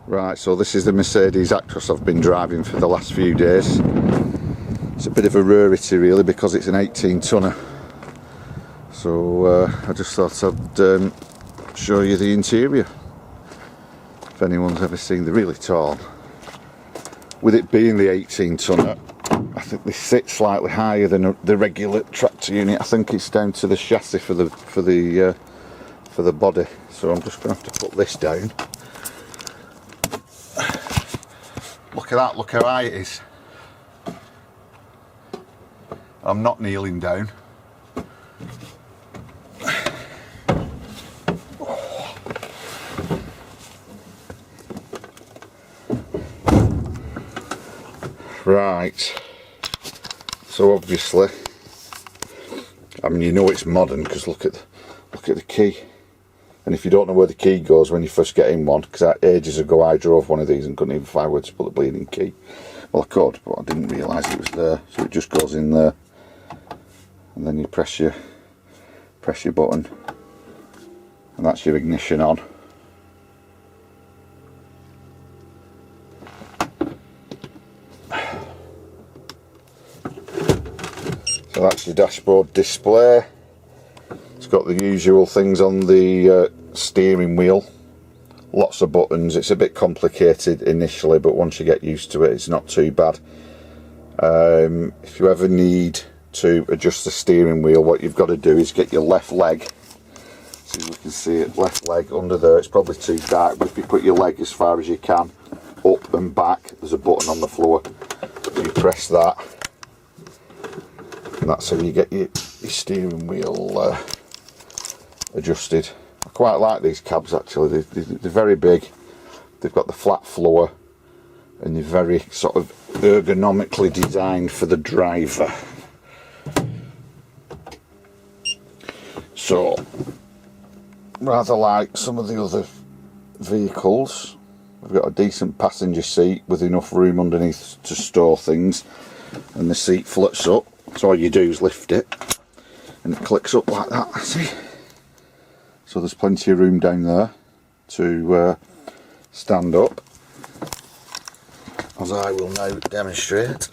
Right, so this is the Mercedes Actros I've been driving for the last few days. It's a bit of a rarity really because it's an 18 tonner. So I just thought I'd show you the interior. If anyone's ever seen the really tall. With it being the 18 tonner, I think they sit slightly higher than the regular tractor unit. I think it's down to the chassis for the body. So I'm just going to have to put this down. Look at that, look how high it is. I'm not kneeling down. Right, so obviously, I mean, you know it's modern because look at the key. And if you don't know where the key goes when you first get in one, because ages ago I drove one of these and couldn't even find where to put the bleeding key. Well, I could, but I didn't realise it was there. So it just goes in there, and then you press your button, and that's your ignition on. So that's your dashboard display. It's got the usual things on the steering wheel, lots of buttons. It's a bit complicated initially, but once you get used to it, it's not too bad. If you ever need to adjust the steering wheel, what you've got to do is get your left leg, see if we can see it, left leg under there. It's probably too dark, but if you put your leg as far as you can up and back, there's a button on the floor. You press that, and that's how you get your steering wheel adjusted. I quite like these cabs actually. They're very big, they've got the flat floor, and they're very sort of ergonomically designed for the driver. So rather like some of the other vehicles, we've got a decent passenger seat with enough room underneath to store things, and the seat floats up, so all you do is lift it and it clicks up like that, see? So there's plenty of room down there to stand up, as I will now demonstrate.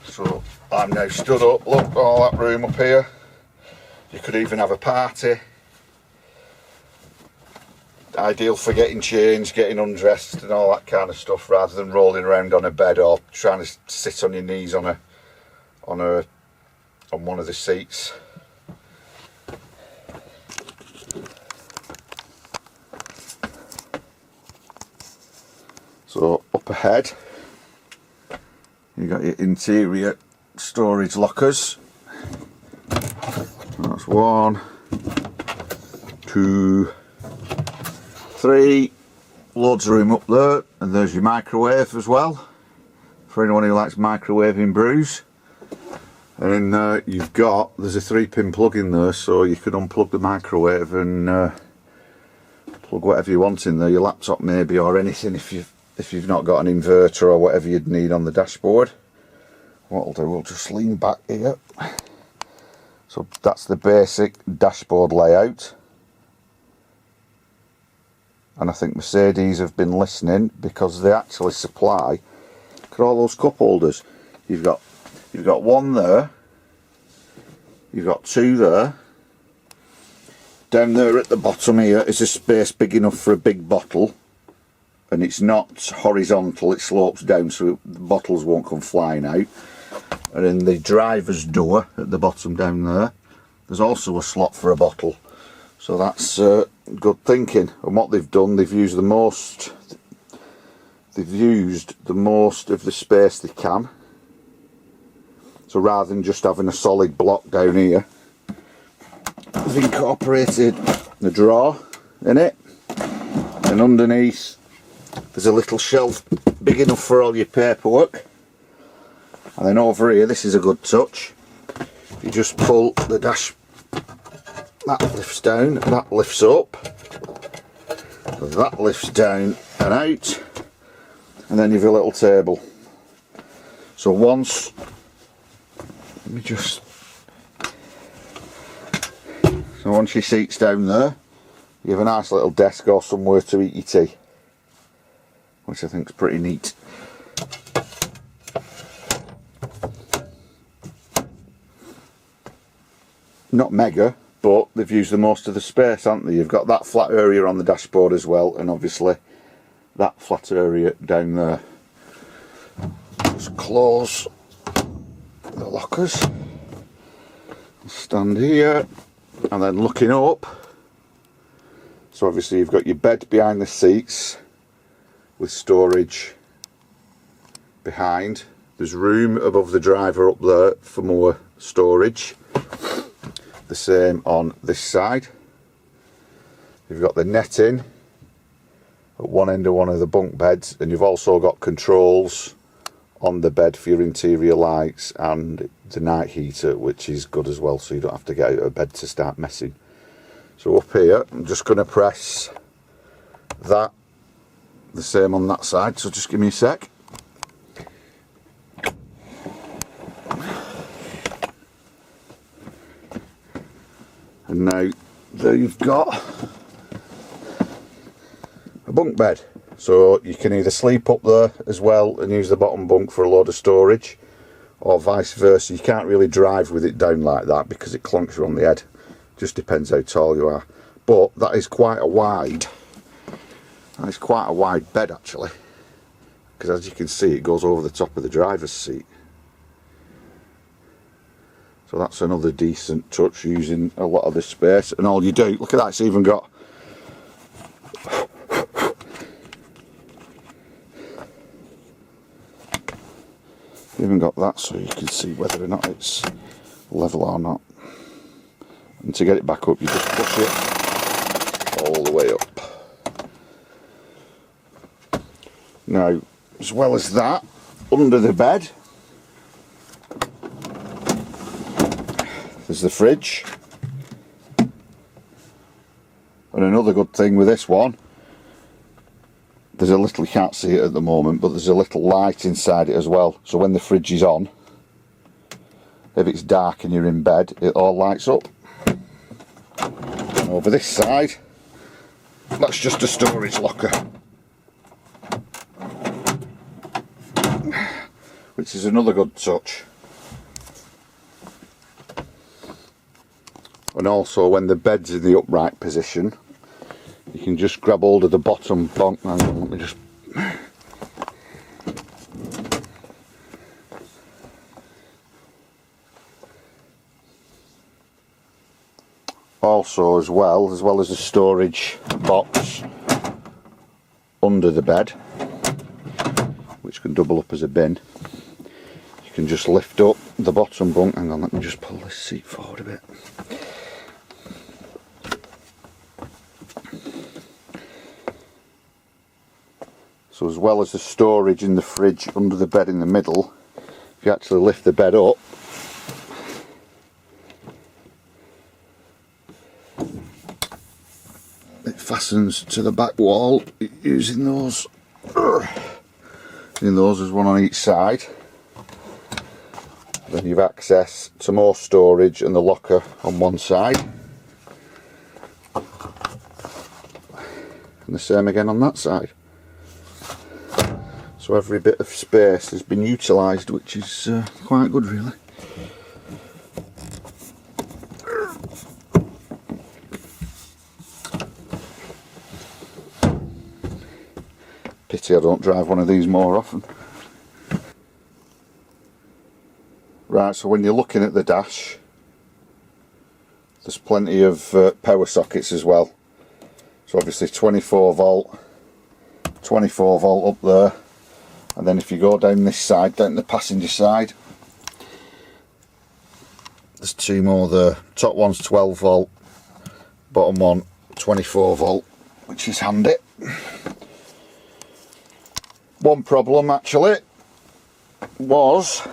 So I'm now stood up, look, all that room up here. You could even have a party. Ideal for getting changed, getting undressed and all that kind of stuff, rather than rolling around on a bed or trying to sit on your knees on one of the seats. So up ahead, you got your interior storage lockers. That's 1, 2, 3. Loads of room up there, and there's your microwave as well, for anyone who likes microwaving brews. And there's a 3-pin plug in there, so you can unplug the microwave and plug whatever you want in there, your laptop maybe, or anything if you've not got an inverter or whatever you'd need on the dashboard. What I'll do, we'll just lean back here. So that's the basic dashboard layout. And I think Mercedes have been listening, because they actually supply, look at all those cup holders. You've got one there, you've got 2 there. Down there at the bottom here is a space big enough for a big bottle, and it's not horizontal, it slopes down so the bottles won't come flying out. And in the driver's door at the bottom down there, there's also a slot for a bottle. So that's good thinking. And what they've done, they've used the most of the space they can. So rather than just having a solid block down here, they've incorporated the drawer in it, and underneath there's a little shelf big enough for all your paperwork. And then over here, this is a good touch, you just pull the dash, that lifts down, that lifts up, that lifts down and out, and then you've a little table. So once, let me just, so once your seat's down there, you have a nice little desk or somewhere to eat your tea, which I think is pretty neat. Not mega, but they've used the most of the space, haven't they? You've got that flat area on the dashboard as well, and obviously that flat area down there. Just close the lockers. Stand here, and then looking up. So obviously you've got your bed behind the seats with storage behind. There's room above the driver up there for more storage. The same on this side. You've got the netting at one end of one of the bunk beds, and you've also got controls on the bed for your interior lights and the night heater, which is good as well, so you don't have to get out of bed to start messing. So up here, I'm just going to press that, the same on that side, so just give me a sec. And now there you've got a bunk bed, so you can either sleep up there as well and use the bottom bunk for a load of storage, or vice versa. You can't really drive with it down like that because it clunks you on the head. Just depends how tall you are. But that is quite a wide bed actually, because as you can see it goes over the top of the driver's seat. So that's another decent touch, using a lot of the space. And all you do, look at that, it's even got that, so you can see whether or not it's level or not. And to get it back up, you just push it all the way up. Now, as well as that, under the bed, there's the fridge. And another good thing with this one, there's a little, you can't see it at the moment, but there's a little light inside it as well. So when the fridge is on, if it's dark and you're in bed, it all lights up. And over this side, that's just a storage locker, which is another good touch. And also when the bed's in the upright position, you can just grab hold of the bottom bunk. Hang on, let me just... Also as well as a storage box under the bed, which can double up as a bin. You can just lift up the bottom bunk. Hang on, let me just pull this seat forward a bit. So as well as the storage in the fridge under the bed in the middle, if you actually lift the bed up, it fastens to the back wall using those. Using those as one on each side. Then you've access to more storage and the locker on one side. And the same again on that side. So every bit of space has been utilised, which is quite good really. Pity I don't drive one of these more often. Right, so when you're looking at the dash, there's plenty of power sockets as well. So obviously 24 volt up there. And then if you go down this side, down the passenger side, there's two more there. Top one's 12 volt, bottom one 24 volt, which is handy. One problem actually was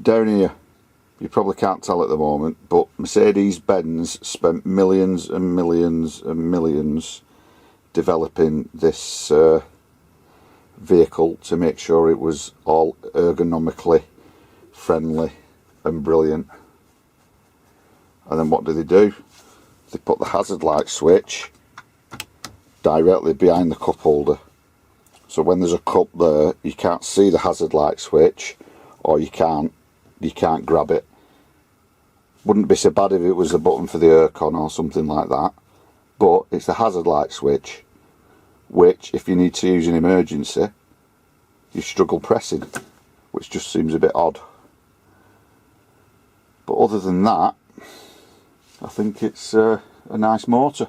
down here. You probably can't tell at the moment, but Mercedes-Benz spent millions and millions and millions developing this vehicle to make sure it was all ergonomically friendly and brilliant. And then what do? They put the hazard light switch directly behind the cup holder. So when there's a cup there, you can't see the hazard light switch, or you can't grab it. Wouldn't be so bad if it was a button for the aircon or something like that, but it's the hazard light switch, which if you need to use an emergency, you struggle pressing, which just seems a bit odd. But other than that, I think it's a nice motor.